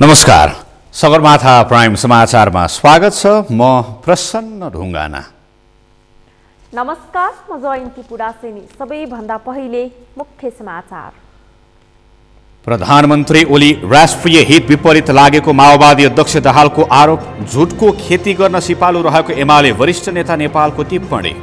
नमस्कार, सगरमाथा प्राइम समाचारमा स्वागत छ। म प्रसन्न ढुङ्गाना। नमस्कार, म जयन्ती पुडासेनी। सबैभन्दा पहिले मुख्य समाचार। प्रधानमन्त्री ओली राष्ट्रिय हित विपरीत लागेको माओवादी अध्यक्ष दाहालको आरोप। झुटको खेती गर्न सिपालु रहेको एमाले वरिष्ठ नेता नेपालको टिप्पणी।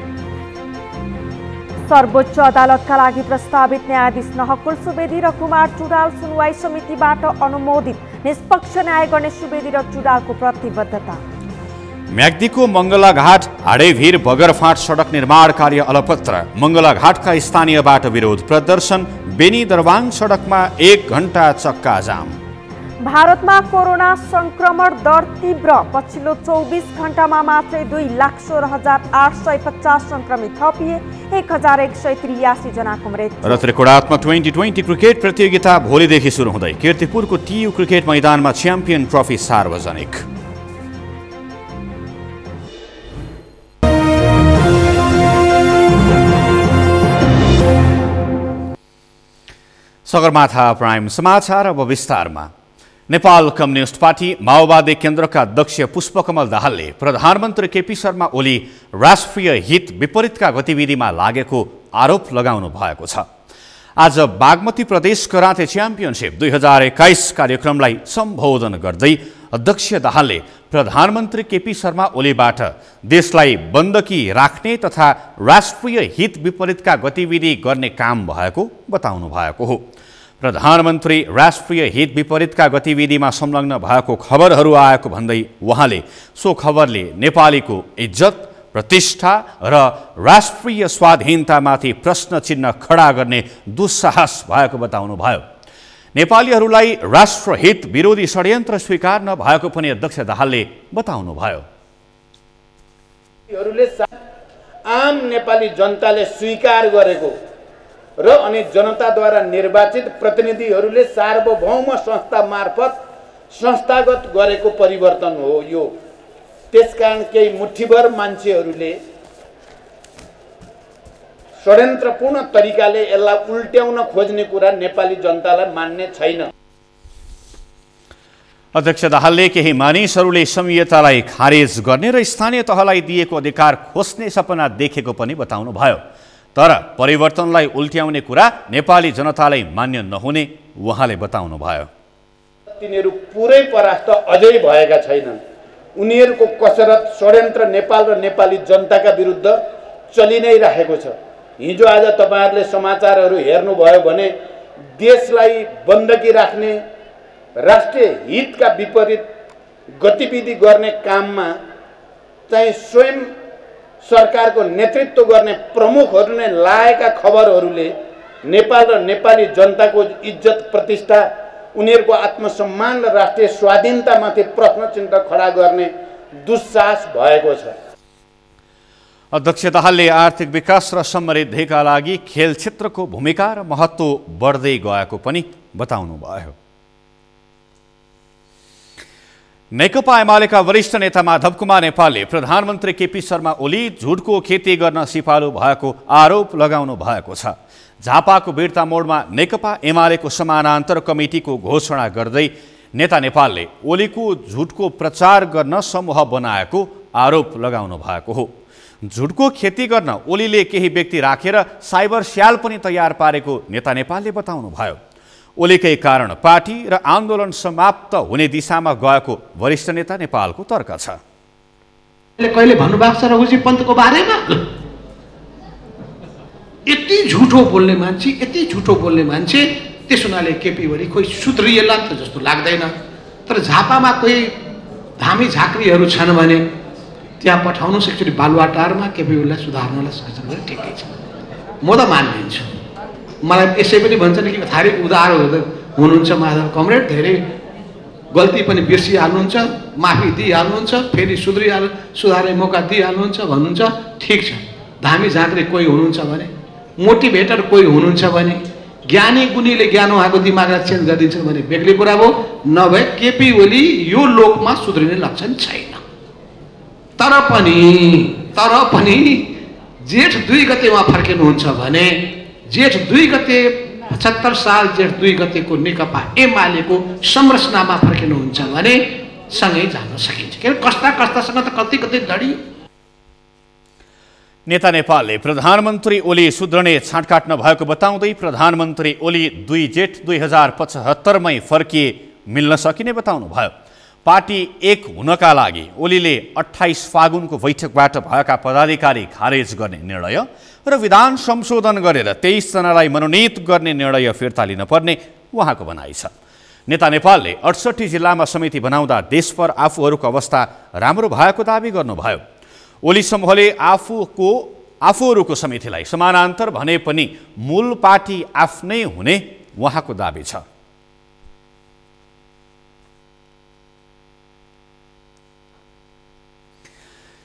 सर्वोच्च अदालतका लागि प्रस्तावित न्यायाधीश नहकुल सुवेदी र कुमार चुडाल सुनवाई समितिबाट अनुमोदित। निष्पक्ष न्याय गर्ने सुवेदी र चुडालको प्रतिबद्धता। म्याग्दीको मङ्गलाघाट हाडेभिर बगरफाँट सडक निर्माण कार्य अलपत्र। मङ्गलाघाटका स्थानीयबाट विरोध प्रदर्शन। बेनी दरबाङ सडकमा 1 घण्टा चक्का जाम। भारतमा कोरोना संक्रमण दर तीव्र। पछिल्लो 24 घण्टामा मात्रै 2,16,850 संक्रमित थपिए। 1,183 जनाको मृत्यु। र त्रिकोणात्मक 2020 क्रिकेट प्रतियोगिता भोलिदेखि सुरु हुँदै कीर्तिपुरको टियु क्रिकेट मैदानमा च्याम्पियन ट्रफी सार्वजनिक। सगरमाथा प्राइम समाचार अब विस्तारमा। नेपाल कम्युनिस्ट पार्टी माओवादी केन्द्रका अध्यक्ष पुष्पकमल दाहालले प्रधानमन्त्री केपी शर्मा ओली राष्ट्रिय हित विपरीतका गतिविधिमा लागेको आरोप लगाउनु भएको छ। आज बागमती प्रदेश कराते च्याम्पियनसिप 2021 कार्यक्रमलाई सम्बोधन गर्दै अध्यक्ष दाहालले प्रधानमन्त्री केपी शर्मा ओलीबाट देशलाई बन्दकी राख्ने तथा राष्ट्रिय हित विपरीतका गतिविधि गर्ने काम भएको बताउनु भएको हो। प्रधानमन्त्री राष्ट्रिय हित विपरीतका गतिविधिमा संलग्न भएको खबरहरू आएको भन्दै उहाँले सो खबरले नेपालीको इज्जत, प्रतिष्ठा र राष्ट्रिय स्वाधीनतामाथि प्रश्न चिन्ह खडा गर्ने दुस्साहस भएको बताउनुभयो। नेपालीहरूलाई राष्ट्रहित विरोधी षड्यन्त्र स्वीकार नभएको पनि अध्यक्ष दाहालले बताउनुभयो। आम नेपाली जनताले स्वीकार गरेको र अनि जनताद्वारा निर्वाचित प्रतिनिधिहरूले सार्वभौम संस्था मार्फत संस्थागत गरेको परिवर्तन हो यो। त्यसकारण केही मुठ्ठीभर मान्छेहरूले षड्यन्त्रपूर्ण तरिकाले यसलाई उल्ट्याउन खोज्ने कुरा नेपाली जनतालाई मान्ने छैन। अध्यक्ष दाहालले केही मानिसहरूले संहितालाई खारेज गर्ने र स्थानीय तहलाई दिएको अधिकार खोज्ने सपना देखेको पनि बताउनुभयो। तर परिवर्तनलाई उल्ट्याउने कुरा नेपाली जनतालाई मान्य नहुने उहाँले बताउनुभयो। तिनीहरू पुरै परास्त अझै भएका छैनन्। उनीहरूको कसरत षड्यन्त्र नेपाल र नेपाली जनताका विरुद्ध चलि नै रहेको छ। हिजो आज तपाईहरुले समाचारहरू हेर्नुभयो भने देशलाई बन्दकी राख्ने, राष्ट्रिय हितका विपरीत गतिविधि गर्ने काममा चाहिँ स्वयं सरकारको नेतृत्व गर्ने प्रमुखहरू नै लागेका खबरहरूले नेपाल र नेपाली जनताको इज्जत, प्रतिष्ठा, उनीहरूको आत्मसम्मान र राष्ट्रिय स्वाधीनतामाथि प्रश्न चिन्ह खडा गर्ने दुस्साहस भएको छ। अध्यक्ष दाहालले आर्थिक विकास र समृद्धिका लागि खेल क्षेत्रको भूमिका र महत्त्व बढ्दै गएको पनि बताउनुभयो। नेकपा एमालेका वरिष्ठ नेता माधव कुमार नेपालले प्रधानमन्त्री केपी शर्मा ओली झुटको खेती गर्न सिपालु भएको आरोप लगाउनु भएको छ। झापाको वीरता मोडमा नेकपा एमालेको समानान्तर कमिटीको घोषणा गर्दै नेता नेपालले ओलीको झुटको प्रचार गर्न समूह बनाएको आरोप लगाउनु भएको हो। झुटको खेती गर्न ओलीले केही व्यक्ति राखेर साइबर स्याल पनि तयार पारेको नेता नेपालले बताउनुभयो। ओलीकै कारण पार्टी र आन्दोलन समाप्त हुने दिशामा गएको वरिष्ठ नेता नेपालको तर्क छ। कहिले भन्नुभएको छ रघुजी पन्तको बारेमा यति झुटो बोल्ने मान्छे, यति झुटो बोल्ने मान्छे, त्यस हुनाले केपी ओली खोइ सुध्रिएला नि त जस्तो लाग्दैन। तर झापामा कोही धामी झाँक्रीहरू छन् भने त्यहाँ पठाउनुहोस् एकचोटि बालुवाटारमा केपी ओलीलाई सुधार्नलाई सचेत गरे ठिकै छ, म त मानिदिन्छु। मलाई यसै पनि भन्छ नि कि थारी उदार हुनुहुन्छ माधव कमरेड, धेरै गल्ती पनि बिर्सिहाल्नुहुन्छ, माफी दिइहाल्नुहुन्छ, फेरि सुधार्ने मौका दिइहाल्नुहुन्छ भन्नुहुन्छ। ठिक छ, धामी झाँक्री कोही हुनुहुन्छ भने, मोटिभेटर कोही हुनुहुन्छ भने, ज्ञानी गुणीले ज्ञान उहाँको दिमागलाई चेन्ज गरिदिन्छ भने बेग्लै कुरा हो। नभए केपी ओली यो लोकमा सुध्रिने लक्षण छैन। तर पनि जेठ 2 गते उहाँ फर्किनुहुन्छ भने जेठ 2 गते 75 साल जेठ 2 गतेको नेकपा एमालेको संरचनामा फर्किनुहुन्छ भने सँगै जान सकिन्छ। किन कस्ता कस्तासँग त कति कति लडियो। नेता नेपालले प्रधानमन्त्री ओली सुध्रने छाँट काट्न भएको बताउँदै प्रधानमन्त्री ओली 2 जेठ 2075 मै फर्किए मिल्न सकिने बताउनु भयो। पार्टी एक हुनका लागि ओलीले 28 फागुनको बैठकबाट भएका पदाधिकारी खारेज गर्ने निर्णय र विधान संशोधन गरेर 23 जनालाई मनोनित गर्ने निर्णय फिर्ता लिन पर्ने उहाँको भनाइ छ। नेता नेपालले 68 जिल्लामा समिति बनाउँदा देशभर आफूहरूको अवस्था राम्रो भएको दावी गर्नुभयो। ओली समूहले आफूहरूको समितिलाई समानान्तर भने पनि मूल पार्टी आफ्नै हुने उहाँको दावी छ।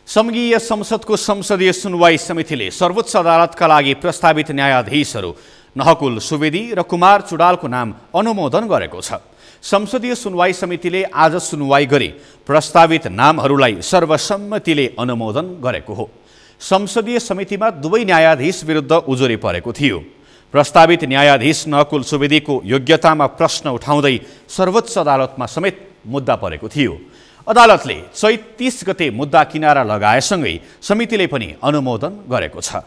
संघीय संसदको संसदीय सुनवाई समितिले सर्वोच्च अदालतका लागि प्रस्तावित न्यायाधीशहरू नहकुल सुवेदी र कुमार चुडालको नाम अनुमोदन गरेको छ। संसदीय सुनवाई समितिले आज सुनवाई गरी प्रस्तावित नामहरूलाई सर्वसम्मतिले अनुमोदन गरेको हो। संसदीय समितिमा दुवै न्यायाधीश विरुद्ध उजुरी परेको थियो। प्रस्तावित न्यायाधीश नहकुल सुवेदीको योग्यतामा प्रश्न उठाउँदै सर्वोच्च अदालतमा समेत मुद्दा परेको थियो। अदालतले चैत 30 गते मुद्दा किनारा लगाएसँगै समितिले पनि अनुमोदन गरेको छ।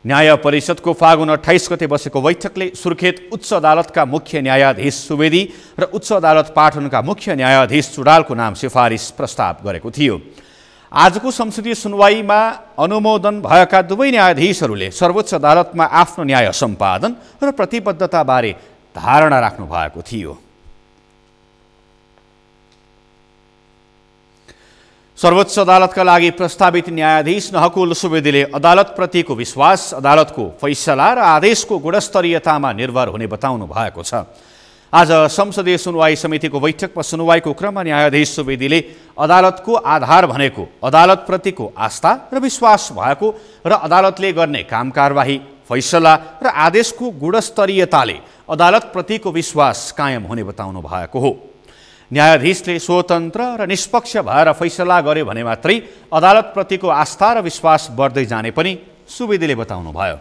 न्याय परिषदको फागुन 28 गते बसेको बैठकले सुर्खेत उच्च अदालतका मुख्य न्यायाधीश सुवेदी र उच्च अदालत पाटनका मुख्य न्यायाधीश चुडालको नाम सिफारिस प्रस्ताव गरेको थियो। आजको संसदीय सुनवाईमा अनुमोदन भएका दुवै न्यायाधीशहरूले सर्वोच्च अदालतमा आफ्नो न्याय सम्पादन र प्रतिबद्धताबारे धारणा राख्नु भएको थियो। सर्वोच्च अदालतका लागि प्रस्तावित न्यायाधीश नहकुल सुवेदीले अदालतप्रतिको विश्वास, अदालतको फैसला र आदेशको गुणस्तरीयतामा निर्भर हुने बताउनु भएको छ। आज संसदीय सुनवाई समितिको बैठकमा सुनवाईको क्रममा न्यायाधीश सुवेदीले अदालतको आधार भनेको अदालतप्रतिको आस्था र विश्वास भएको र अदालतले गर्ने काम कारबाही, फैसला र आदेशको गुणस्तरीयताले अदालतप्रतिको विश्वास कायम हुने बताउनु भएको हो। न्यायाधीशले स्वतन्त्र र निष्पक्ष भएर फैसला गर्यो भने मात्रै अदालतप्रतिको आस्था र विश्वास बढ्दै जाने पनि सुवेदीले बताउनु भयो।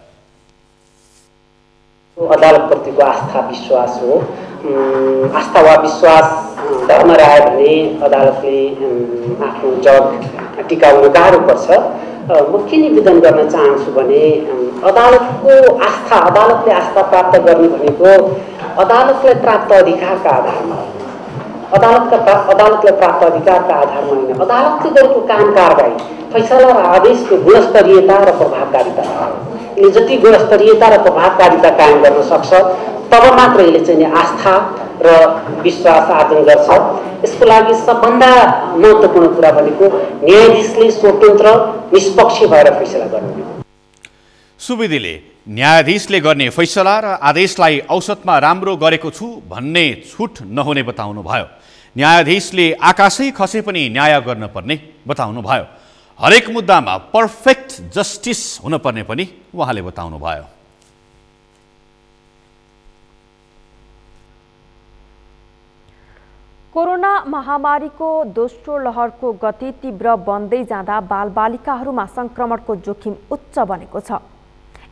अदालतप्रतिको आस्था विश्वास हो। आस्था वा विश्वास धर्म रह्यो भने अदालतले आफ्नो जग टिकाउन गाह्रो पर्छ। म के निवेदन गर्न चाहन्छु भने अदालतको आस्था, अदालतले आस्था प्राप्त गर्ने भनेको अदालतलाई प्राप्त अधिकारका आधारमा, अदालतलाई प्राप्त अधिकारका आधारमा होइन, अदालतले गरेको काम कारबाही, फैसला र आदेशको गुणस्तरीयता र प्रभावकारिता। यसले जति गुणस्तरीयता र प्रभावकारिता कायम गर्न सक्छ तब मात्र यसले चाहिँ आस्था र विश्वास आर्जन गर्छ। यसको लागि सबभन्दा महत्त्वपूर्ण कुरा भनेको न्यायाधीशले स्वतन्त्र निष्पक्ष भएर फैसला गर्नु। सुवेदीले न्यायाधीशले गर्ने फैसला र आदेशलाई औसतमा राम्रो गरेको छु भन्ने छुट नहुने बताउनु भयो। न्यायाधीशले आकाशै खसे पनि न्याय गर्न पर्ने बताउनु भयो। हरेक मुद्दामा पर्फेक्ट जस्टिस हुनुपर्ने पनि उहाँले बताउनु भयो। कोरोना महामारीको दोस्रो लहरको गति तीव्र बन्दै जाँदा बालबालिकाहरूमा संक्रमणको जोखिम उच्च बनेको छ।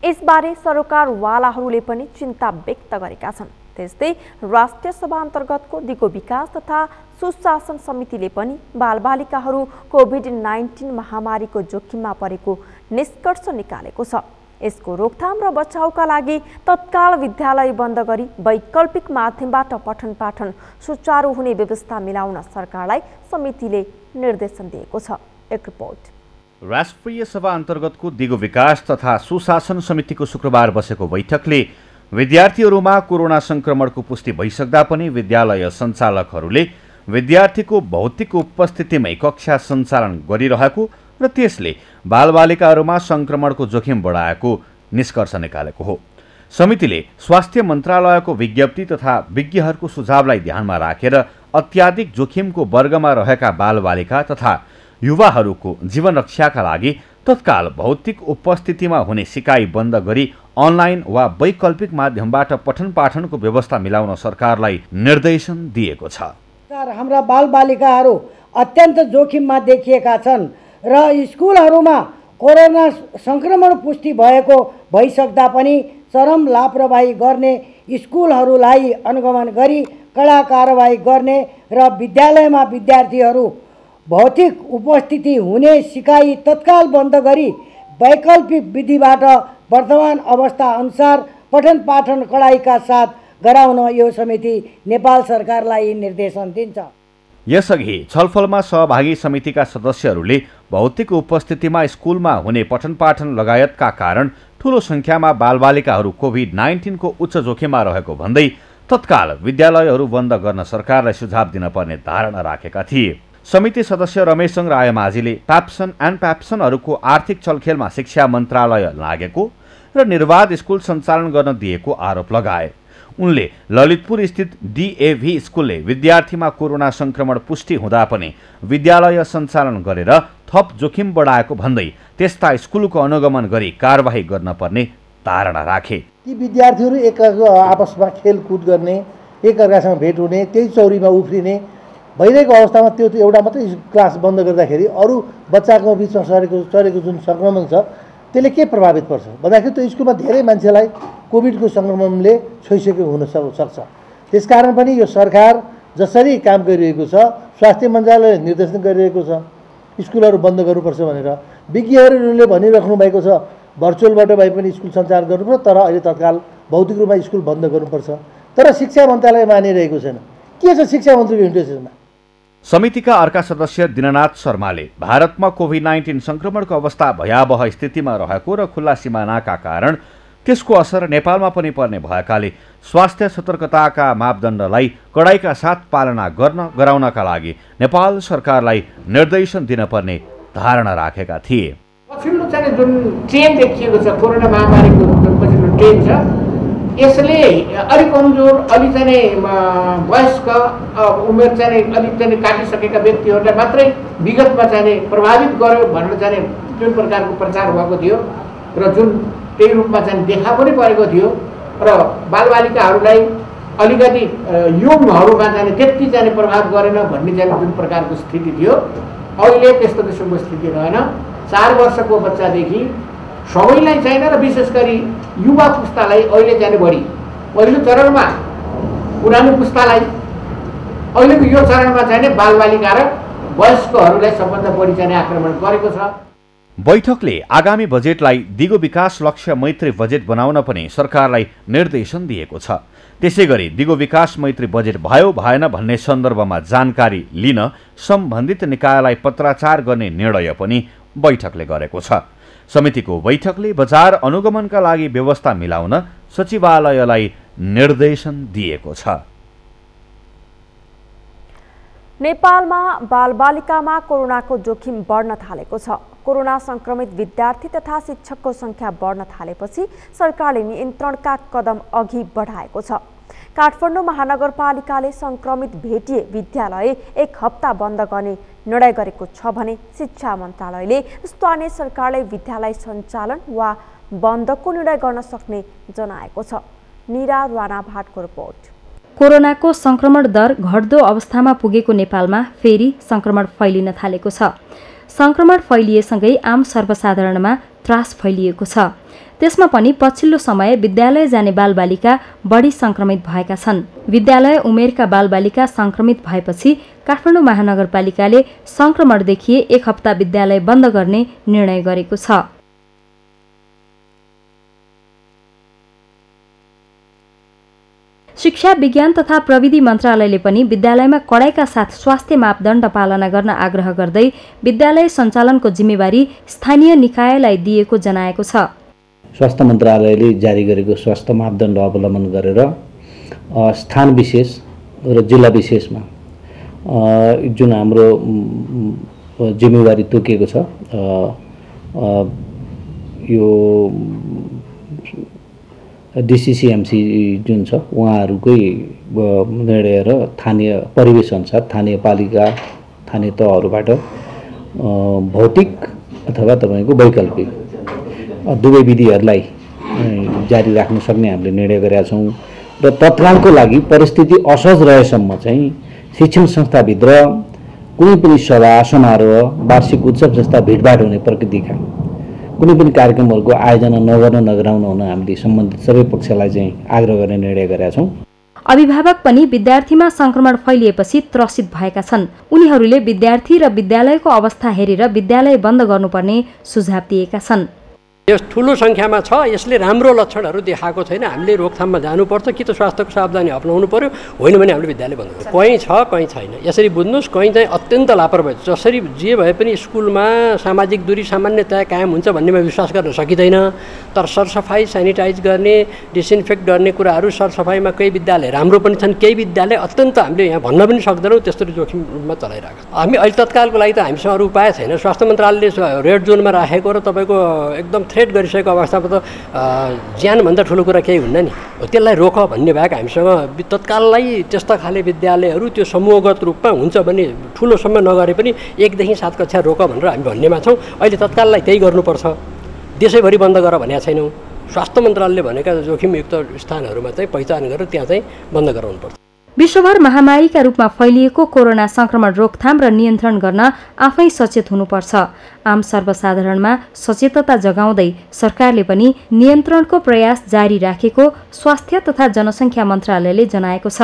यसबारे सरकारवालाहरूले पनि चिन्ता व्यक्त गरेका छन्। त्यस्तै राष्ट्रिय सभा अन्तर्गतको दिगो विकास तथा सुशासन समितिले पनि बालबालिकाहरू कोभिड-19 महामारीको जोखिममा परेको निष्कर्ष निकालेको छ। यसको रोकथाम र बचाउका लागि तत्काल विद्यालय बन्द गरी वैकल्पिक माध्यमबाट पठन पाठन सुचारू हुने व्यवस्था मिलाउन सरकारलाई समितिले निर्देशन दिएको छ। एक रिपोर्ट। राष्ट्रिय सभा अन्तर्गतको दिगो विकास तथा सुशासन समितिको शुक्रबार बसेको बैठकले विद्यार्थीहरूमा कोरोना संक्रमणको पुष्टि भइसक्दा पनि विद्यालय सञ्चालकहरूले विद्यार्थीको भौतिक उपस्थितिमै कक्षा सञ्चालन गरिरहेको र त्यसले बालबालिकाहरूमा संक्रमणको जोखिम बढाएको निष्कर्ष निकालेको हो। समितिले स्वास्थ्य मन्त्रालयको विज्ञप्ति तथा विज्ञहरूको सुझावलाई ध्यानमा राखेर अत्याधिक जोखिमको वर्गमा रहेका बालबालिका तथा युवाहरूको जीवन रक्षाका लागि तत्काल भौतिक उपस्थितिमा हुने सिकाइ बन्द गरी अनलाइन वा वैकल्पिक माध्यमबाट पठन पाठनको व्यवस्था मिलाउन सरकारलाई निर्देशन दिएको छ। हाम्रा बालबालिकाहरू अत्यन्त जोखिममा देखिएका छन् र स्कुलहरूमा कोरोना संक्रमण पुष्टि भइसक्दा पनि चरम लापरवाही गर्ने स्कुलहरूलाई अनुगमन गरी कडा कारबाही गर्ने र विद्यालयमा विद्यार्थीहरू भौतिक उपस्थिति हुने सिकाइ तत्काल बन्द गरी वैकल्पिक विधिबाट वर्तमान अवस्था अनुसार पठन पाठन कडाइका साथ गराउन यो समिति नेपाल सरकारलाई निर्देशन दिन्छ। यसअघि छलफलमा सहभागी समितिका सदस्यहरूले भौतिक उपस्थितिमा स्कुलमा हुने पठन पाठन लगायतका कारण ठूलो संख्यामा बालबालिकाहरू कोभिड-19 को उच्च जोखिममा रहेको भन्दै तत्काल विद्यालयहरू बन्द गर्न सरकारलाई सुझाव दिन पर्ने धारणा राखेका थिए। समिति सदस्य रमेशचन्द्र रायमाझीले प्याप्सन एन्ड प्याप्सनहरूको आर्थिक चलखेलमा शिक्षा मन्त्रालय लागेको र निर्वाध स्कुल सञ्चालन गर्न दिएको आरोप लगाए। उनले ललितपुर स्थित डीएभी स्कुलले विद्यार्थीमा कोरोना संक्रमण पुष्टि हुँदा पनि विद्यालय सञ्चालन गरेर थप जोखिम बढाएको भन्दै त्यस्ता स्कुलको अनुगमन गरी कारबाही गर्न पर्ने धारणा राखे। ती विद्यार्थीहरू आपसमा खेलकुद गर्ने, एकअर्कासँग भेट हुने, त्यही चौरीमा उफ्रिने भइरहेको अवस्थामा त्यो एउटा मात्रै क्लास बन्द गर्दाखेरि अरू बच्चाको बिचमा चरेको जुन सङ्क्रमण छ त्यसले के प्रभावित पर्छ भन्दाखेरि त्यो स्कुलमा धेरै मान्छेलाई कोभिडको सङ्क्रमणले छोइसकेको हुन सक्छ। त्यसकारण पनि यो सरकार जसरी काम गरिरहेको छ, स्वास्थ्य मन्त्रालयले निर्देशन गरिरहेको छ स्कुलहरू बन्द गर्नुपर्छ भनेर, विज्ञहरूले भनिराख्नु भएको छ भर्चुअलबाट भए पनि स्कुल सञ्चालन गर्नुपर्छ, तर अहिले तत्काल भौतिक रूपमा स्कुल बन्द गर्नुपर्छ। तर शिक्षा मन्त्रालय मानिरहेको छैन। के छ शिक्षा मन्त्रीको इन्ट्रेस्टमा? समितिका अर्का सदस्य दिननाथ शर्माले भारतमा कोभिड-19 संक्रमणको अवस्था भयावह स्थितिमा रहेको र खुल्ला सिमानाका कारण त्यसको असर नेपालमा पनि पर्ने भएकाले स्वास्थ्य सतर्कताका मापदण्डलाई कडाइका साथ पालना गराउनका लागि नेपाल सरकारलाई निर्देशन दिनपर्ने धारणा राखेका थिए। पछिल्लो चाहिँ जुन ट्रेन देखिएको छ कोरोना महामारीको जुन पछिल्लो ट्रेन छ यसले अलि कमजोर, अलि चाहिँ वयस्क उमेर चाहिँ अलि चाहिँ काटिसकेका व्यक्तिहरूलाई मात्रै विगतमा चाहिँ प्रभावित गर्यो भनेर चाहिँ जुन प्रकारको प्रचार भएको थियो र जुन त्यही रूपमा चाहिँ देखा पनि परेको थियो र बालबालिकाहरूलाई अलिकति युगहरूमा चाहिँ त्यति चाहिँ प्रभाव गरेन भन्ने चाहिँ जुन प्रकारको स्थिति थियो, अहिले त्यस्तो किसिमको स्थिति रहेन। 4 वर्षको बच्चादेखि सबैलाई चाहिने र विशेष गरी युवा पुस्तालाई अहिले जाने बढी, पहिलो चरणमा पुरानो पुस्तालाई, अहिलेको यो चरणमा चाहिने बालबालिका र वयस्कहरूलाई सबभन्दा बढी चाहिने आक्रमण गरेको छ। बैठकले आगामी बजेटलाई दिगो विकास लक्ष्य मैत्री बजेट बनाउन पनि सरकारलाई निर्देशन दिएको छ। त्यसैगरी दिगो विकास मैत्री बजेट भयो भएन भन्ने सन्दर्भमा जानकारी लिन सम्बन्धित निकायलाई पत्राचार गर्ने निर्णय पनि बैठकले गरेको छ। समितिको बैठकले बजार अनुगमनका लागि व्यवस्था मिलाउन सचिवालयलाई निर्देशन दिएको छ। नेपालमा बालबालिकामा कोरोनाको जोखिम बढ्न थालेको छ। कोरोना संक्रमित विद्यार्थी तथा शिक्षकको संख्या बढ्न थालेपछि सरकारले नियन्त्रणका कदम अघि बढाएको छ। काठमाडौँ महानगरपालिकाले संक्रमित भेटिए विद्यालय 1 हप्ता बन्द गर्ने निर्णय गरेको छ भने शिक्षा मन्त्रालयले स्थानीय सरकारले विद्यालय सञ्चालन वा बन्दको निर्णय गर्न सक्ने जनाएको छ। निरा राणा भाटको रिपोर्ट। कोरोनाको संक्रमण दर घट्दो अवस्थामा पुगेको नेपालमा फेरि संक्रमण फैलिन थालेको छ। संक्रमण फैलिएसँगै आम सर्वसाधारणमा त्रास फैलिएको छ। त्यसमा पनि पछिल्लो समय विद्यालय जाने बालबालिका बढी संक्रमित भएका छन्। विद्यालय उमेरका बालबालिका संक्रमित भएपछि काठमाडौँ महानगरपालिकाले संक्रमण देखिए 1 हप्ता विद्यालय बन्द गर्ने निर्णय गरेको छ। शिक्षा विज्ञान तथा प्रविधि मन्त्रालयले पनि विद्यालयमा कडाइका साथ स्वास्थ्य मापदण्ड पालना गर्न आग्रह गर्दै विद्यालय सञ्चालनको जिम्मेवारी स्थानीय निकायलाई दिएको जनाएको छ। स्वास्थ्य मन्त्रालयले जारी गरेको स्वास्थ्य मापदण्ड अवलम्बन गरेर स्थान विशेष र जिल्ला विशेषमा जुन हाम्रो जिम्मेवारी तोकिएको छ यो डिसिसिएमसी जुन छ उहाँहरूकै निर्णय र स्थानीय परिवेश अनुसार स्थानीय पालिका स्थानीय तहहरूबाट भौतिक अथवा तपाईँको वैकल्पिक दुवै विधिहरूलाई जारी राख्न सक्ने हामीले निर्णय गरेका छौँ र तत्कालको लागि परिस्थिति असहज रहेसम्म चाहिँ शिक्षण संस्थाभित्र कुनै पनि सभा समारोह वार्षिक उत्सव जस्ता भिडभाड हुने प्रकृतिका कुनै पनि कार्यक्रमहरूको आयोजना नगराउन हुन हामीले सम्बन्धित सबै पक्षलाई चाहिँ आग्रह गर्ने निर्णय गरेका छौँ। अभिभावक पनि विद्यार्थीमा संक्रमण फैलिएपछि त्रसित भएका छन्। उनीहरूले विद्यार्थी र विद्यालयको अवस्था हेरेर विद्यालय बन्द गर्नुपर्ने सुझाव दिएका छन्। यो ठुलो सङ्ख्यामा छ, यसले राम्रो लक्षणहरू देखाएको छैन, हामीले रोकथाममा जानुपर्छ कि त स्वास्थ्यको सावधानी अपनाउनु पर्यो, होइन भने हामीले विद्यालय बन्द गर्छ। कहीँ छ कहीँ छैन, यसरी बुझ्नुहोस्। कहीँ चाहिँ अत्यन्त लापरवाही, जसरी जे भए पनि स्कुलमा सामाजिक दूरी सामान्यतया कायम हुन्छ भन्नेमा विश्वास गर्न सकिँदैन। तर सरसफाइ, सेनिटाइज गर्ने, डिसइन्फेक्ट गर्ने कुराहरू, सरसफाइमा केही विद्यालय राम्रो पनि छन्, केही विद्यालय अत्यन्त हामीले यहाँ भन्न पनि सक्दैनौँ त्यस्तो जोखिममा चलाइरहेको छ। हामी अहिले तत्कालको लागि त हामीसँग अरू उपाय छैन। स्वास्थ्य मन्त्रालयले रेड जोनमा राखेको र तपाईँको एकदम थ्रेट गरिसकेको अवस्थामा त ज्यानभन्दा ठुलो कुरा केही हुन्न नि, हो त्यसलाई रोक भन्ने भएका हामीसँग तत्काललाई त्यस्ता खाले विद्यालयहरू त्यो समूहगत रूपमा हुन्छ भने ठुलो समय नगरे पनि 1 देखि 7 कक्षा रोक भनेर हामी भन्नेमा छौँ। अहिले तत्काललाई त्यही गर्नुपर्छ, देशैभरि बन्द गर भनेका छैनौँ। स्वास्थ्य मन्त्रालयले भनेका जोखिमयुक्त स्थानहरूमा चाहिँ पहिचान गरेर त्यहाँ चाहिँ बन्द गराउनुपर्छ। विश्वभर महामारीका रूपमा फैलिएको कोरोना संक्रमण रोकथाम र नियन्त्रण गर्न आफै सचेत हुनुपर्छ। आम सर्वसाधारणमा सचेतता जगाउँदै सरकारले पनि नियन्त्रणको प्रयास जारी राखेको स्वास्थ्य तथा जनसङ्ख्या मन्त्रालयले जनाएको छ।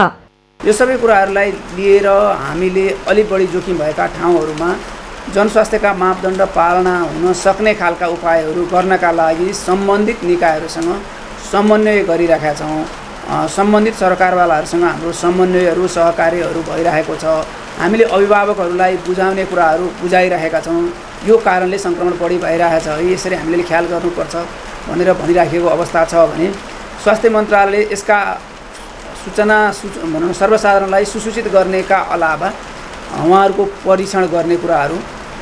यो सबै कुराहरूलाई लिएर हामीले अलि बढी जोखिम भएका ठाउँहरूमा जनस्वास्थ्यका मापदण्ड पालना हुन सक्ने खालका उपायहरू गर्नका लागि सम्बन्धित निकायहरूसँग समन्वय गरिरहेका छौँ। सम्बन्धित सरकारवालाहरूसँग हाम्रो समन्वयहरू सहकार्यहरू भइरहेको छ। हामीले अभिभावकहरूलाई बुझाउने कुराहरू बुझाइरहेका छौँ। यो कारणले सङ्क्रमण बढी भइरहेछ, यसरी हामीले ख्याल गर्नुपर्छ भनेर भनिराखेको अवस्था छ भने स्वास्थ्य मन्त्रालयले यसका भनौँ सर्वसाधारणलाई सुसूचित गर्नेका अलावा उहाँहरूको परीक्षण गर्ने कुराहरू,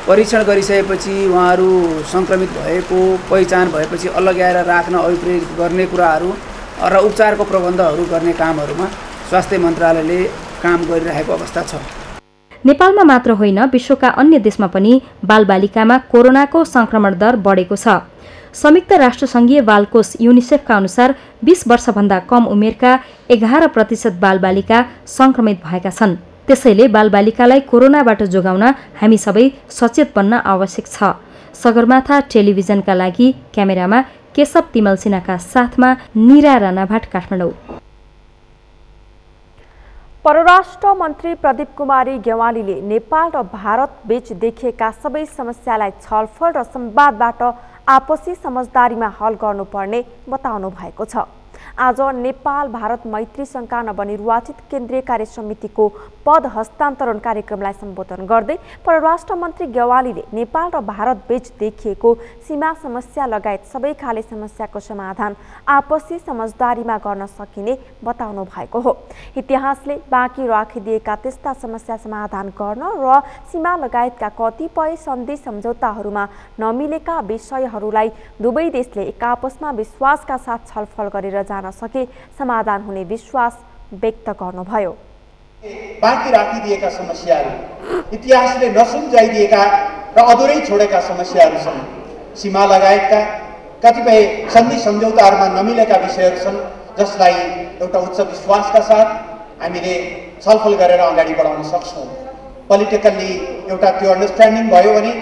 परीक्षण गरिसकेपछि उहाँहरू सङ्क्रमित भएको पहिचान भएपछि अलग्याएर राख्न अभिप्रेरित गर्ने कुराहरू र उपचारको प्रबन्धहरू गर्ने कामहरूमा स्वास्थ्य मन्त्रालयले काम गरिरहेको अवस्था छ। नेपालमा मात्र होइन, विश्वका अन्य देशमा पनि बालबालिकामा कोरोनाको संक्रमण दर बढेको छ। संयुक्त राष्ट्रसङ्घीय बालकोष युनिसेफका अनुसार 20 वर्षभन्दा कम उमेरका 11% बालबालिका संक्रमित भएका छन्। त्यसैले बालबालिकालाई कोरोनाबाट जोगाउन हामी सबै सचेत बन्न आवश्यक छ। सगरमाथा टेलिभिजनका लागि क्यामेरामा केशव तिमल सिन्हाका साथमा निरा राणाभाट, काठमाडौँ। परराष्ट्र मन्त्री प्रदीप कुमारी गेवालीले नेपाल र भारत बीच देखिएका सबै समस्यालाई छलफल र संवादबाट आपसी समझदारीमा हल गर्नुपर्ने बताउनु भएको छ। आज नेपाल भारत मैत्री संघका नवनिर्वाचित केन्द्रीय कार्य समितिको पद हस्तान्तरण कार्यक्रमलाई सम्बोधन गर्दै परराष्ट्र मन्त्री गेवालीले नेपाल र भारत बीच देखिएको सीमा समस्या लगायत सबै खाले समस्याको समाधान आपसी समझदारीमा गर्न सकिने बताउनु भएको हो। इतिहासले बाँकी राखिदिएका त्यस्ता समस्या समाधान गर्न र सीमा लगायतका कतिपय सन्धि सम्झौताहरूमा नमिलेका विषयहरूलाई दुवै देशले एक आपसमा विश्वासका साथ छलफल गरेर जान सके समाधान हुने विश्वास व्यक्त गर्नुभयो। बाँकी राखिदिएका समस्याहरू, इतिहासले नसुल्झाइदिएका र अधुरै छोडेका समस्याहरू छन्। सीमा लगायतका कतिपय सन्धि सम्झौताहरूमा नमिलेका विषयहरू छन्, जसलाई एउटा उच्च विश्वासका साथ हामीले छलफल गरेर अगाडि बढाउन सक्छौँ। पोलिटिकल्ली एउटा त्यो अन्डरस्ट्यान्डिङ भयो भने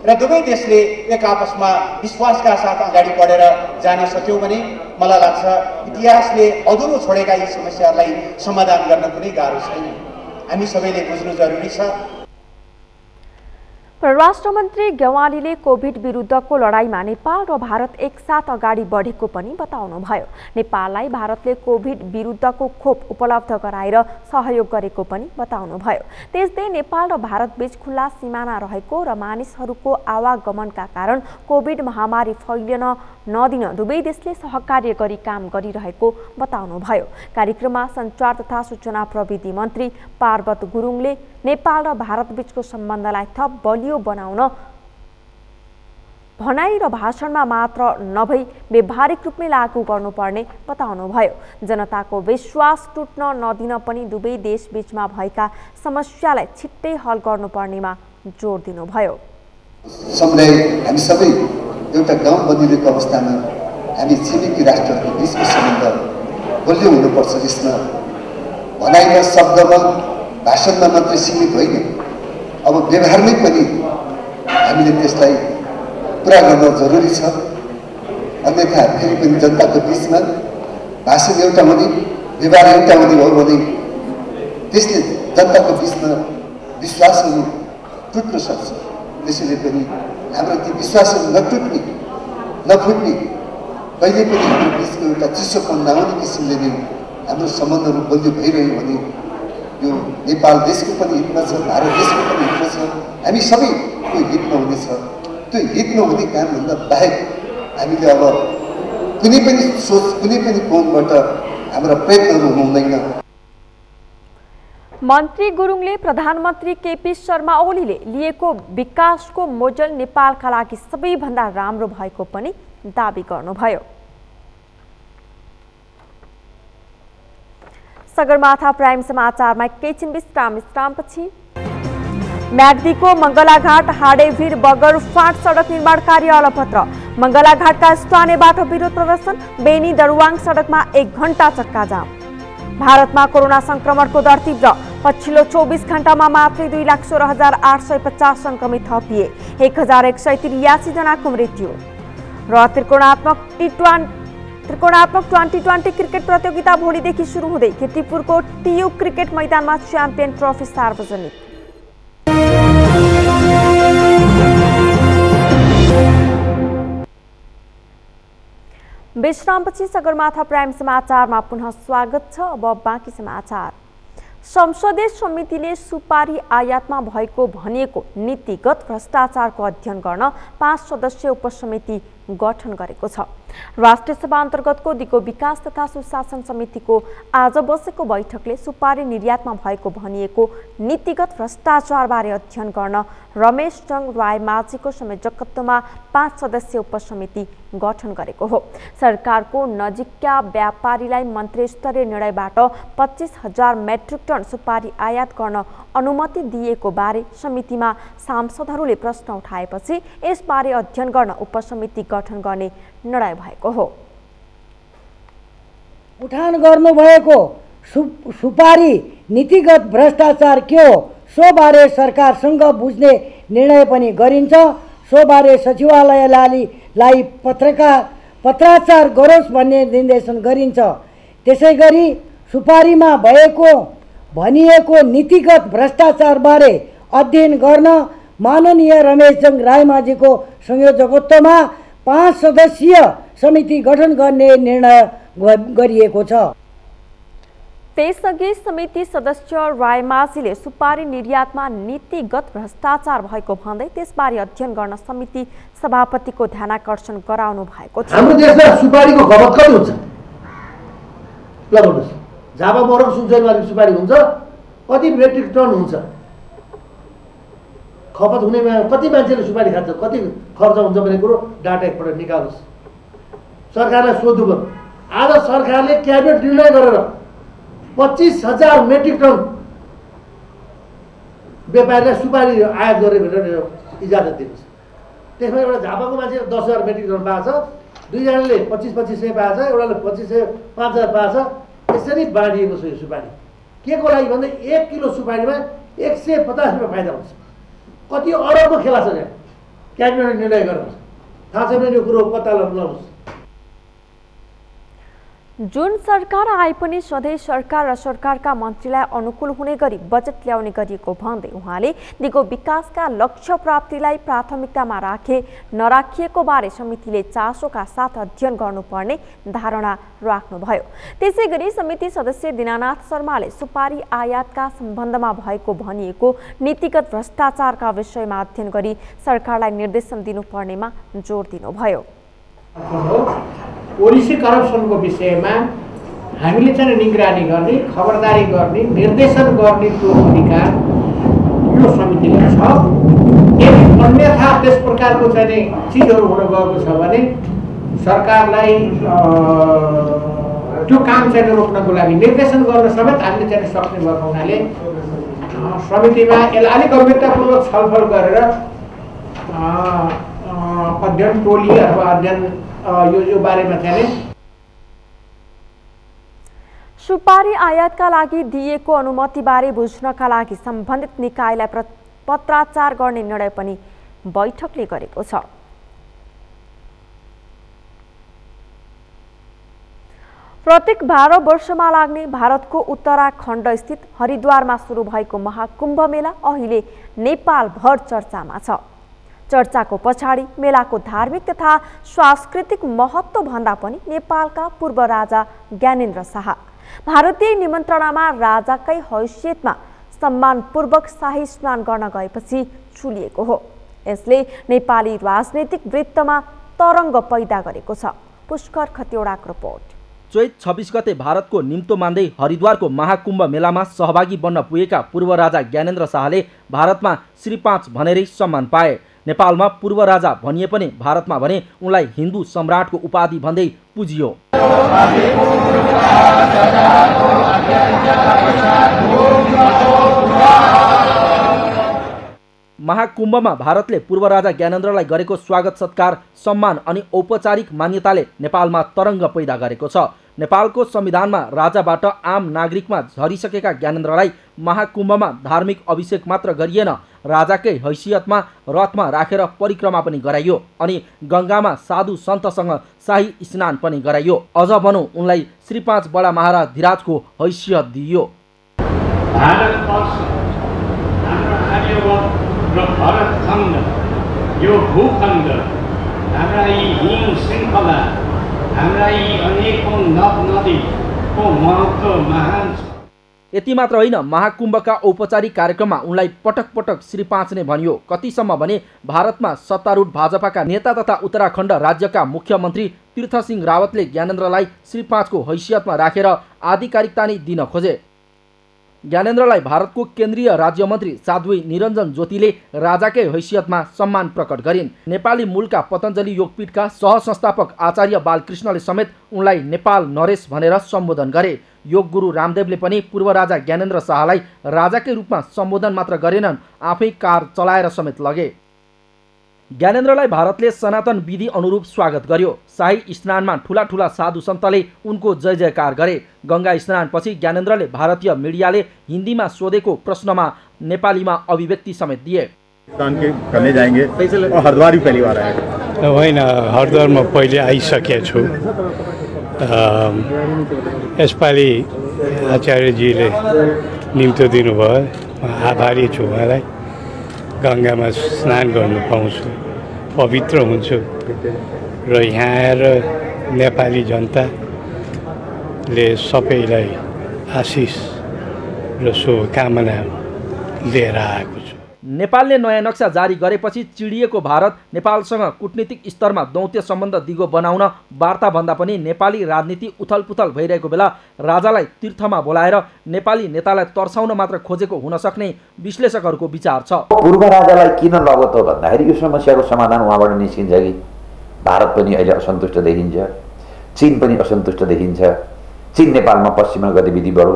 र दुवै देशले एक आपसमा विश्वासका साथ अगाडि बढेर जान सक्यौँ भने मलाई लाग्छ इतिहासले अधुरो छोडेका यी समस्याहरूलाई समाधान गर्न कुनै गाह्रो छैन। हामी सबैले बुझ्नु जरुरी छ। परराष्ट्र मन्त्री गेवालीले कोभिड विरुद्धको लडाईँमा नेपाल र भारत एकसाथ अगाडि बढेको पनि बताउनुभयो। नेपाललाई भारतले कोभिड विरुद्धको खोप उपलब्ध गराएर सहयोग गरेको पनि बताउनुभयो। त्यसै नेपाल र भारत बीच खुल्ला सिमाना रहेको र मानिसहरूको आवागमनका कारण कोभिड महामारी फैलिन नदिन दुवै देशले सहकार्य गरी काम गरिरहेको बताउनुभयो। कार्यक्रममा सञ्चार तथा सूचना प्रविधि मन्त्री पार्वत गुरुङले नेपाल र भारत बीचको सम्बन्धलाई थप बलियो बनाउन भनाई र भाषणमा मात्र नभई व्यावहारिक रूपमै लागू गर्नुपर्ने बताउनुभयो। जनताको विश्वास टुट्न नदिन पनि दुवै देश बीचमा भएका समस्यालाई छिट्टै हल गर्नुपर्नेमा जोड दिनुभयो। समुदाय हामी सबै एउटा गाउँ बनिरहेको अवस्थामा हामी छिमेकी राष्ट्रहरूको बिचको सम्बन्ध बलियो हुनुपर्छ। यसमा भनाइमा, शब्दमा, भाषणमा मात्रै सीमित होइन, अब व्यवहारमै पनि हामीले त्यसलाई पुरा गर्न जरुरी छ। अन्यथा फेरि पनि जनताको बिचमा भाषण एउटा हुने, व्यवहार एउटा हुने हो भने त्यसले जनताको बिचमा विश्वासहरू टुट्न सक्छ। त्यसैले पनि हाम्रो ती विश्वासहरू नफुट्ने कहिले पनि हाम्रो बिचको एउटा चिसोपन नआउने किसिमले नै हाम्रो सम्बन्धहरू बलियो भइरह्यो भने यो नेपाल देशको पनि हितमा छ, भारत देशको पनि हितमा छ, हामी सबैको हितमा हुनेछ। त्यो हित नहुने कामभन्दा बाहेक हामीले अब कुनै पनि सोच, कुनै पनि कोणबाट हाम्रा प्रयत्नहरू हुँदैन। मन्त्री गुरुङले प्रधानमन्त्री केपी शर्मा ओलीले लिएको विकासको मोडेल नेपालका लागि सबैभन्दा राम्रो भएको पनि दाबी गर्नुभयो। सगरमाथा प्राइम समाचारमा एकैछिन विश्रामपछि म्याग्दीको मङ्गलाघाट हाडेभिर बगर फाँट सडक निर्माण कार्य अलपत्र। मङ्गलाघाटका स्थानीय बाटो विरोध प्रदर्शन। बेनी दरुवाङ सडकमा 1 घण्टा चक्का जाम। भारतमा कोरोना संक्रमणको दर तीव्र। पछिल्लो 24 घण्टामा मात्रै 2,16,850 संक्रमित थपिए। 1,183 जनाको मृत्यु। र त्रिकोणात्मक ट्वेन्टी क्रिकेट प्रतियोगिता भोलिदेखि सुरु हुँदै कीर्तिपुरको टियु क्रिकेट मैदानमा च्याम्पियन ट्रफी सार्वजनिक। विश्रामपछि सगरमाथा प्राइम समाचारमा पुनः स्वागत छ। अब बाँकी समाचार। संसदीय समितिले सुपारी आयातमा भएको भनिएको नीतिगत भ्रष्टाचारको अध्ययन गर्न 5 सदस्यीय उपसमिति गठन गरेको छ। राष्ट्रिय सभा अन्तर्गतको दिगो विकास तथा सुशासन समितिको आज बसेको बैठकले सुपारी निर्यातमा भएको भनिएको नीतिगत भ्रष्टाचारबारे अध्ययन गर्न रमेश चंग रायमाझीको संयोजकत्वमा 5 सदस्यीय उपसमिति गठन गरेको हो। सरकारको नजिकका व्यापारीलाई मन्त्री स्तरीय निर्णयबाट 25,000 मेट्रिक टन सुपारी आयात गर्न अनुमति दिएको बारे समितिमा सांसदहरूले प्रश्न उठाएपछि यसबारे अध्ययन गर्न उपसमिति गठन गर्ने निर्णय भएको हो। उठान गर्नुभएको सुपारी नीतिगत भ्रष्टाचार के हो सो बारे सरकारसँग बुझ्ने निर्णय पनि गरिन्छ। सो बारे सचिवालयलाई पत्राचार गरोस् भन्ने निर्देशन गरिन्छ। त्यसैगरी सुपारीमा भनिएको नीतिगत भ्रष्टाचार बारे अध्ययन गर्न माननीय रमेशचंद रायमाझीको संयोजकत्वमा 5 सदस्यीय समिति गठन गर्ने निर्णय गरिएको छ। त्यसअघि समिति सदस्य रायमाझीले सुपारी निर्यातमा नीतिगत भ्रष्टाचार भएको भन्दै त्यसबारे अध्ययन गर्न समिति सभापतिको ध्यानाकर्षण गराउनु भएको थियो। हाम्रो देशमा सुपारीको खपत कति हुन्छ लगाउनुस्। झापा मोरङ सुनसरीमा सुपारी हुन्छ, कति मेट्रिक टन हुन्छ खपत हुनेमा, कति मान्छेले सुपारी खान्छ, कति खर्च हुन्छ भन्ने कुरो डाटा एकपल्ट निकालोस्। सरकारलाई सोध्नु पर्यो। आज सरकारले क्याबिनेट निर्णय गरेर 25,000 मेट्रिक टन व्यापारीलाई सुपारी आयात गरे भनेर इजाजत दिन्छ। त्यसमा एउटा झापाको मान्छेले 10,000 मेट्रिक टन पाएको छ, 2 जनाले 2500 पाएको छ, एउटाले 5,000 पाएको छ। यसरी बाँडिएको छ यो सुपारी। के को लागि भन्दा 1 किलो सुपारीमा 150 रुपियाँ फाइदा हुन्छ। कति अरबको खेला छ यहाँ क्याबिनेट निर्णय गर्नु थाहा छैन यो कुरो पत्ता लगाउनुहोस्। जुन सरकार आए पनि सधैँ सरकार र सरकारका मन्त्रीलाई अनुकूल हुने गरी बजेट ल्याउने गरिएको भन्दै उहाँले दिगो विकासका लक्ष्य प्राप्तिलाई प्राथमिकतामा नराखिएको बारे समितिले चासोका साथ अध्ययन गर्नुपर्ने धारणा राख्नुभयो। त्यसैगरी समिति सदस्य दीनानाथ शर्माले सुपारी आयातका सम्बन्धमा भएको भनिएको नीतिगत भ्रष्टाचारका विषयमा अध्ययन गरी सरकारलाई निर्देशन दिनुपर्नेमा जोड दिनुभयो। पोलिसी करप्सनको विषयमा हामीले चाहिँ निगरानी गर्ने, खबरदारी गर्ने, निर्देशन गर्ने त्यो अधिकार यो समितिले छ। यदि अन्यथा त्यस प्रकारको चाहिँ चिजहरू हुन गएको छ भने सरकारलाई त्यो काम चाहिँ रोक्नको लागि निर्देशन गर्न समेत हामीले चाहिँ सक्ने भएको हुनाले समितिमा यसलाई अलिक गम्भीरतापूर्वक छलफल गरेर अध्ययन टोली अथवा अध्ययन यो बारेमा चाहिँ सुपारी आयातका लागि दिएको अनुमतिबारे बुझ्नका लागि सम्बन्धित निकायलाई पत्राचार गर्ने निर्णय पनि बैठकले गरेको छ। प्रत्येक 12 वर्षमा लाग्ने भारतको उत्तराखण्ड स्थित हरिद्वारमा सुरु भएको महाकुम्भ मेला अहिले नेपालभर चर्चामा छ। चर्चाको पछाडि मेलाको धार्मिक तथा सांस्कृतिक महत्त्व भन्दा पनि नेपालका पूर्व राजा ज्ञानेन्द्र शाह भारतीय निमन्त्रणामा राजाकै हैसियतमा सम्मानपूर्वक शाही स्नान गर्न गएपछि चुलिएको हो। यसले नेपाली राजनैतिक वृत्तमा तरङ्ग पैदा गरेको छ। पुष्कर खतिवडाको रिपोर्ट। चैत 26 गते भारतको निम्तो मान्दै हरिद्वारको महाकुम्भ मेलामा सहभागी बन्न पुगेका पूर्व राजा ज्ञानेन्द्र शाहले भारतमा श्री 5 भनेरै सम्मान पाए। नेपालमा पूर्व राजा भनिए पनि भारतमा भने उनलाई हिन्दू सम्राटको उपाधि भन्दै पुजियो। महाकुम्भमा भारतले पूर्व राजा ज्ञानेन्द्रलाई गरेको स्वागत सत्कार सम्मान अनि औपचारिक मान्यताले नेपालमा तरङ्ग पैदा गरेको छ। नेपालको संविधानमा राजाबाट आम नागरिकमा झरिसकेका ज्ञानेन्द्रलाई महाकुम्भमा धार्मिक अभिषेक मात्र गरिएन, राजाकै हैसियतमा रथमा राखेर परिक्रमा पनि गराइयो अनि गङ्गामा साधु सन्तसँग शाही स्नान पनि गराइयो। अझ भनौँ उनलाई श्री 5 बडा महाराज धिराजको हैसियत दिइयो। यो भूखण्ड हाम्रा यी हिम श्रृङ्खला हाम्रा यी अनेकौं नद नदीको महत्त्व महान छ। यति मात्र होइन, महाकुम्भका औपचारिक कार्यक्रममा उनलाई पटक पटक श्री 5 नै भनियो। कतिसम्म भने भारतमा सत्तारूढ भाजपाका नेता तथा उत्तराखण्ड राज्यका मुख्यमन्त्री तीर्थसिंह रावतले ज्ञानेन्द्रलाई श्री 5 को हैसियतमा राखेर आधिकारिकता नै दिन खोजे। ज्ञानेन्द्रलाई भारतको केन्द्रीय राज्यमन्त्री साध्वी निरञ्जन ज्योतिले राजाकै हैसियतमा सम्मान प्रकट गरिन्। नेपाली मूलका पतञ्जलि योगपीठका सहसंस्थापक आचार्य बालकृष्णले समेत उनलाई नेपाल नरेश भनेर सम्बोधन गरे। योग गुरु रामदेवले पनि पूर्व राजा ज्ञानेन्द्र शाहलाई राजाकै रूपमा सम्बोधन मात्र गरेनन्, आफै कार चलाएर समेत लगे। ज्ञानेन्द्रलाई भारतले सनातन विधि अनुरूप स्वागत गर्यो। शाही स्नानमा ठुला ठुला साधु सन्तले उनको जय जयकार गरे। गङ्गा स्नानपछि ज्ञानेन्द्रले भारतीय मिडियाले हिन्दीमा सोधेको प्रश्नमा नेपालीमा अभिव्यक्ति समेत दिए। करने जाएंगे और हरिद्वार भी पहली बार आएगा? होइन, हरिद्वारमा पहिले आइसकेको छु। यसपालि आचार्यजीले निम्तो दिनुभयो, आभारी छु उहाँलाई। गङ्गामा स्नान गर्नु पाउँछु, पवित्र हुन्छु र यहाँ आएर नेपाली जनताले सबैलाई आशिष र शुभकामना लिएर आएको छु। नेपालले नयाँ नक्सा जारी गरेपछि चिडिएको भारत नेपालसँग कूटनीतिक स्तरमा दौत्य सम्बन्ध दिगो बनाउन वार्ता भन्दा पनि नेपाली राजनीति उथलपुथल भइरहेको बेला राजालाई तीर्थमा बोलाएर नेपाली नेतालाई तर्साउन मात्र खोजेको हुन सक्ने विश्लेषकहरूको विचार छ। पूर्व राजालाई किन लगत हो भन्दाखेरि यो समस्याको समाधान उहाँबाट निस्किन्छ कि भारत पनि अहिले असन्तुष्ट देखिन्छ, चीन पनि असन्तुष्ट देखिन्छ। चीन नेपालमा पश्चिमा गतिविधि बढो,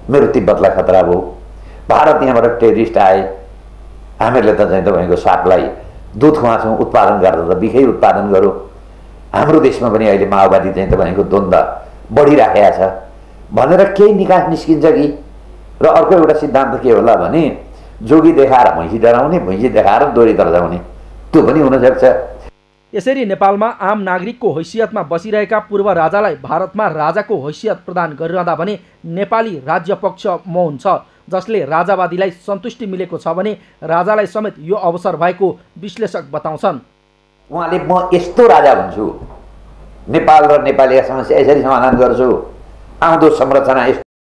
मेरो तिब्बतलाई खतरा भयो, भारत यहाँबाट टेरिस्ट आए, हामीहरूले त चाहिँ तपाईँको सागलाई दुध खुवाछौँ, उत्पादन गर्दा त बिखै उत्पादन गरौँ। हाम्रो देशमा पनि अहिले माओवादी चाहिँ तपाईँको द्वन्द्व बढिराखेको छ भनेर केही निकास निस्किन्छ कि। र अर्को एउटा सिद्धान्त के होला भने जोगी देखाएर भैँसी डराउने, भैँसी देखाएर दोरी तर्जाउने, त्यो पनि हुनसक्छ। यसरी नेपालमा आम नागरिकको हैसियतमा बसिरहेका पूर्व राजालाई भारतमा राजाको हैसियत प्रदान गरिरहँदा भने नेपाली राज्य पक्ष मौन छ, जसले राजावादीलाई सन्तुष्टि मिलेको छ भने राजालाई समेत यो अवसर भएको विश्लेषक बताउँछन्। उहाँले म यस्तो राजा हुन्छु, नेपाल र नेपालीका समस्या यसरी समाधान गर्छु, आउँदो संरचना